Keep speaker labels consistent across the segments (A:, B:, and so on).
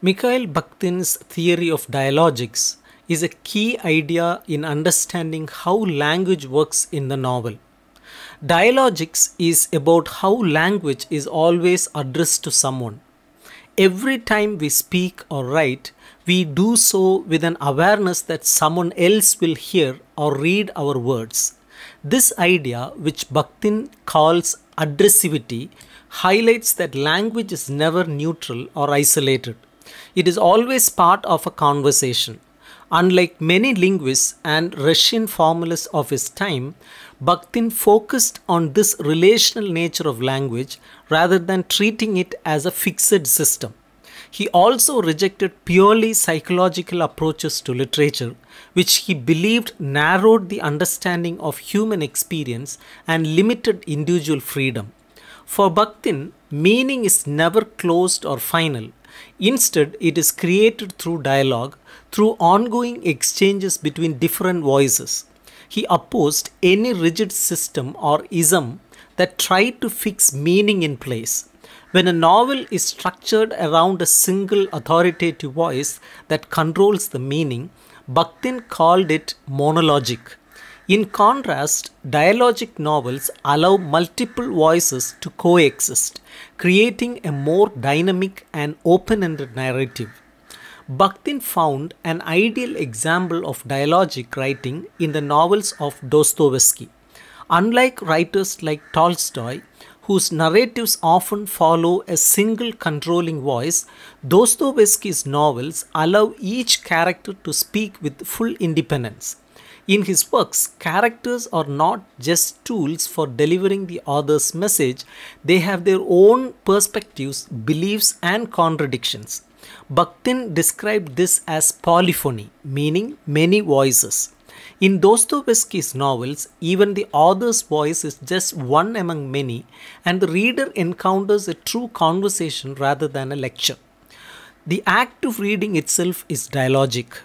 A: Mikhail Bakhtin's theory of dialogics is a key idea in understanding how language works in the novel. Dialogics is about how language is always addressed to someone. Every time we speak or write, we do so with an awareness that someone else will hear or read our words. This idea, which Bakhtin calls addressivity, highlights that language is never neutral or isolated. It is always part of a conversation. Unlike many linguists and Russian formalists of his time, Bakhtin focused on this relational nature of language rather than treating it as a fixed system. He also rejected purely psychological approaches to literature, which he believed narrowed the understanding of human experience and limited individual freedom. For Bakhtin, meaning is never closed or final. Instead, it is created through dialogue, through ongoing exchanges between different voices. He opposed any rigid system or ism that tried to fix meaning in place. When a novel is structured around a single authoritative voice that controls the meaning, Bakhtin called it monologic. In contrast, dialogic novels allow multiple voices to coexist, creating a more dynamic and open-ended narrative. Bakhtin found an ideal example of dialogic writing in the novels of Dostoevsky. Unlike writers like Tolstoy, whose narratives often follow a single controlling voice, Dostoevsky's novels allow each character to speak with full independence. In his works, characters are not just tools for delivering the author's message, they have their own perspectives, beliefs, and contradictions. Bakhtin described this as polyphony, meaning many voices. In Dostoevsky's novels, even the author's voice is just one among many, and the reader encounters a true conversation rather than a lecture. The act of reading itself is dialogic.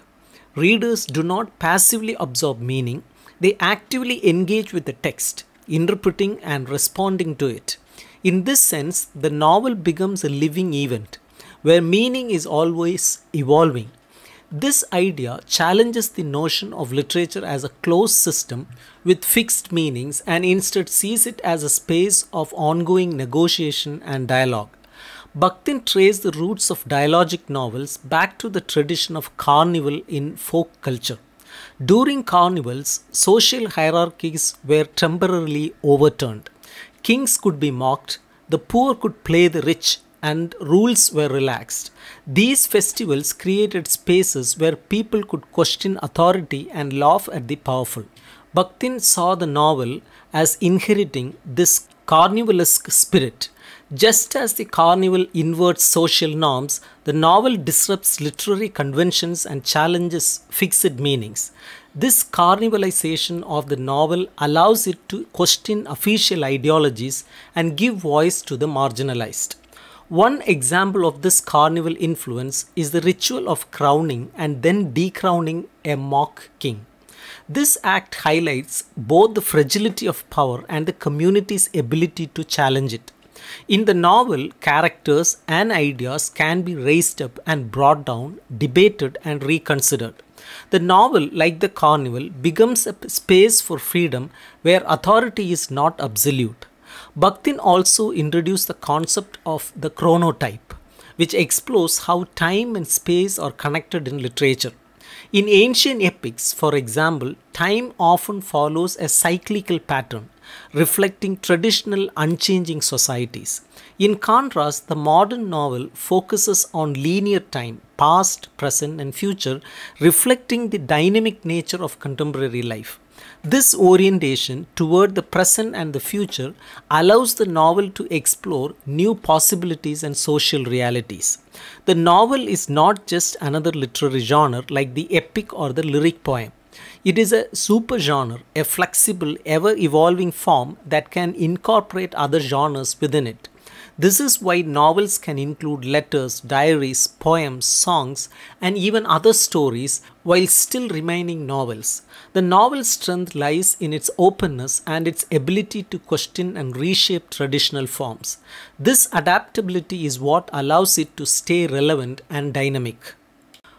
A: Readers do not passively absorb meaning, they actively engage with the text, interpreting and responding to it. In this sense, the novel becomes a living event, where meaning is always evolving. This idea challenges the notion of literature as a closed system with fixed meanings and instead sees it as a space of ongoing negotiation and dialogue. Bakhtin traced the roots of dialogic novels back to the tradition of carnival in folk culture. During carnivals, social hierarchies were temporarily overturned. Kings could be mocked, the poor could play the rich, and rules were relaxed. These festivals created spaces where people could question authority and laugh at the powerful. Bakhtin saw the novel as inheriting this carnivalesque spirit. Just as the carnival inverts social norms, the novel disrupts literary conventions and challenges fixed meanings. This carnivalization of the novel allows it to question official ideologies and give voice to the marginalized. One example of this carnival influence is the ritual of crowning and then decrowning a mock king. This act highlights both the fragility of power and the community's ability to challenge it. In the novel, characters and ideas can be raised up and brought down, debated and reconsidered. The novel, like the carnival, becomes a space for freedom where authority is not absolute. Bakhtin also introduced the concept of the chronotype, which explores how time and space are connected in literature. In ancient epics, for example, time often follows a cyclical pattern, reflecting traditional unchanging societies. In contrast, the modern novel focuses on linear time, past, present, and future, reflecting the dynamic nature of contemporary life. This orientation toward the present and the future allows the novel to explore new possibilities and social realities. The novel is not just another literary genre like the epic or the lyric poem. It is a supergenre, a flexible, ever-evolving form that can incorporate other genres within it. This is why novels can include letters, diaries, poems, songs, and even other stories while still remaining novels. The novel's strength lies in its openness and its ability to question and reshape traditional forms. This adaptability is what allows it to stay relevant and dynamic.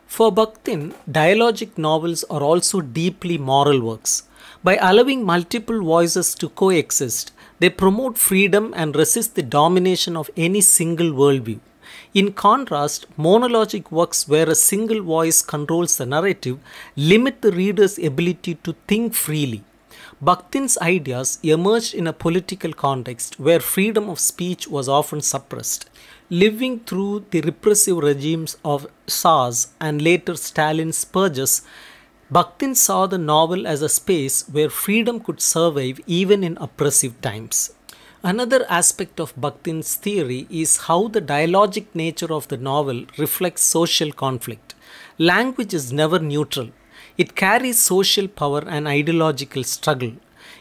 A: For Bakhtin, dialogic novels are also deeply moral works. By allowing multiple voices to coexist, they promote freedom and resist the domination of any single worldview. In contrast, monologic works where a single voice controls the narrative limit the reader's ability to think freely. Bakhtin's ideas emerged in a political context where freedom of speech was often suppressed. Living through the repressive regimes of Tsars and later Stalin's purges, Bakhtin saw the novel as a space where freedom could survive even in oppressive times. Another aspect of Bakhtin's theory is how the dialogic nature of the novel reflects social conflict. Language is never neutral. It carries social power and ideological struggle.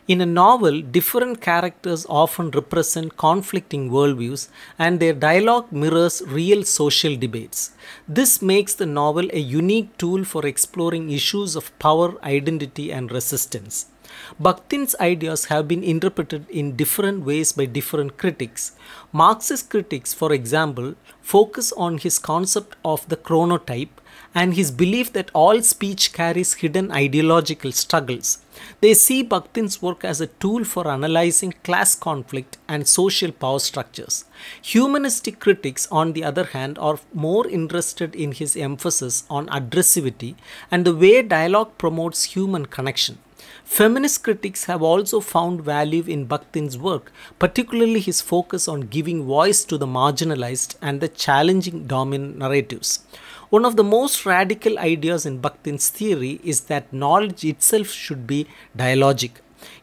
A: In a novel, different characters often represent conflicting worldviews and their dialogue mirrors real social debates. This makes the novel a unique tool for exploring issues of power, identity, and resistance. Bakhtin's ideas have been interpreted in different ways by different critics. Marxist critics, for example, focus on his concept of the chronotype and his belief that all speech carries hidden ideological struggles. They see Bakhtin's work as a tool for analyzing class conflict and social power structures. Humanistic critics, on the other hand, are more interested in his emphasis on addressivity and the way dialogue promotes human connection. Feminist critics have also found value in Bakhtin's work, particularly his focus on giving voice to the marginalized and the challenging dominant narratives. One of the most radical ideas in Bakhtin's theory is that knowledge itself should be dialogic.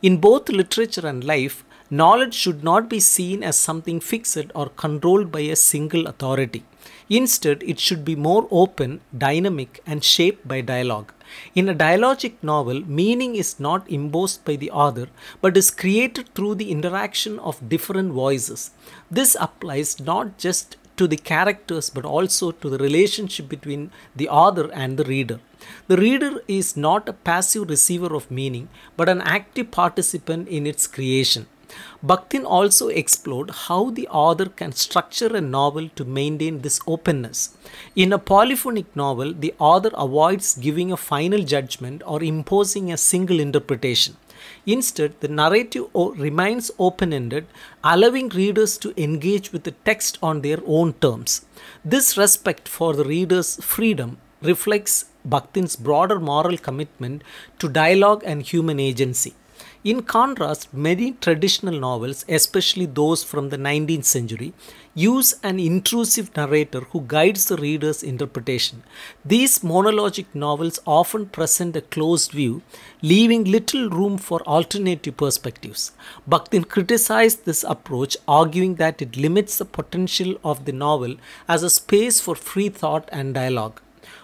A: In both literature and life, knowledge should not be seen as something fixed or controlled by a single authority. Instead, it should be more open, dynamic, and shaped by dialogue. In a dialogic novel, meaning is not imposed by the author but is created through the interaction of different voices. This applies not just to the characters but also to the relationship between the author and the reader. The reader is not a passive receiver of meaning but an active participant in its creation. Bakhtin also explored how the author can structure a novel to maintain this openness. In a polyphonic novel, the author avoids giving a final judgment or imposing a single interpretation. Instead, the narrative remains open-ended, allowing readers to engage with the text on their own terms. This respect for the reader's freedom reflects Bakhtin's broader moral commitment to dialogue and human agency. In contrast, many traditional novels, especially those from the 19th century, use an intrusive narrator who guides the reader's interpretation. These monologic novels often present a closed view, leaving little room for alternative perspectives. Bakhtin criticized this approach, arguing that it limits the potential of the novel as a space for free thought and dialogue.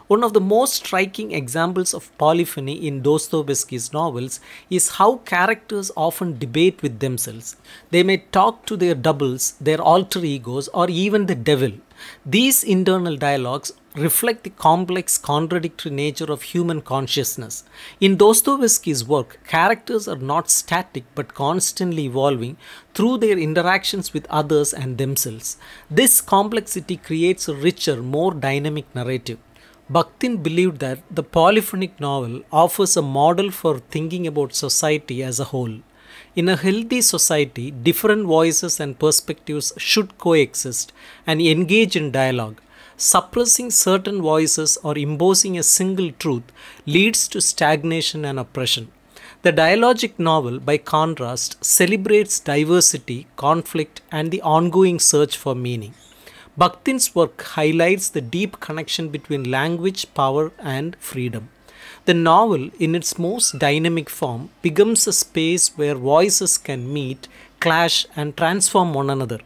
A: One of the most striking examples of polyphony in Dostoevsky's novels is how characters often debate with themselves. They may talk to their doubles, their alter egos, or even the devil. These internal dialogues reflect the complex, contradictory nature of human consciousness. In Dostoevsky's work, characters are not static but constantly evolving through their interactions with others and themselves. This complexity creates a richer, more dynamic narrative. Bakhtin believed that the polyphonic novel offers a model for thinking about society as a whole. In a healthy society, different voices and perspectives should coexist and engage in dialogue. Suppressing certain voices or imposing a single truth leads to stagnation and oppression. The dialogic novel, by contrast, celebrates diversity, conflict, and the ongoing search for meaning. Bakhtin's work highlights the deep connection between language, power, and freedom. The novel, in its most dynamic form, becomes a space where voices can meet, clash, and transform one another.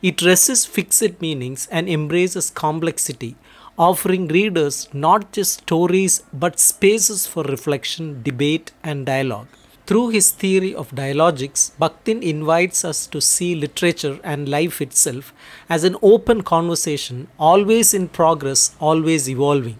A: It resists fixed meanings and embraces complexity, offering readers not just stories but spaces for reflection, debate, and dialogue. Through his theory of dialogics, Bakhtin invites us to see literature and life itself as an open conversation, always in progress, always evolving.